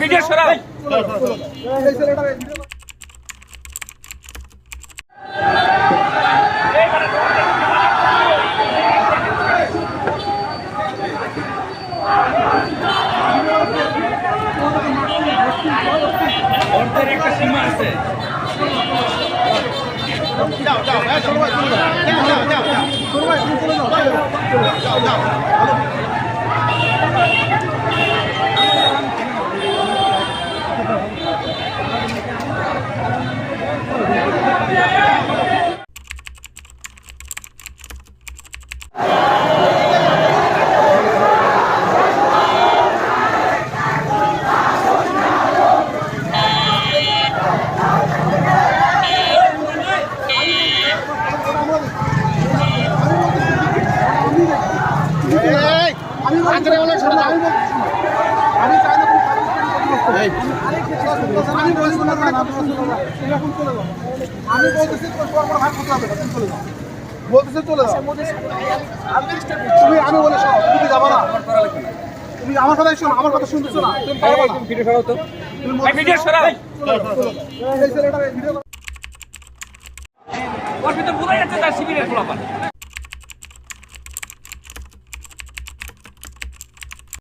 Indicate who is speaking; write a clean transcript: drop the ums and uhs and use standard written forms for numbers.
Speaker 1: Video সরাও।
Speaker 2: এই ছেলেটা
Speaker 1: ওদের একটা সীমা আছে।
Speaker 2: যাও যাও হ্যাঁ চলো ভাই চলে যাও যাও যাও যাও চলো ভাই তুমি চলে যাও যাও যাও ভালো আমি চাই না আমি বলছি না এখন চলে যাও আমি বলতেছি ভাগ করতে হবে তুমি চলে যাও বলতেছি চলে যাও তুমি আমি বলে শোনো তুমি কি যাবো না তুমি আমার কথা শোনো আমার কথা শুনতেছো না তুমি পারবে না
Speaker 1: ভিডিও সরাও তো। ভিডিও সরাও।
Speaker 2: এই ছেলেটা ভিডিও
Speaker 1: ওর ভিতর বোঝা যাচ্ছে তার শিবিরের খোলাপান।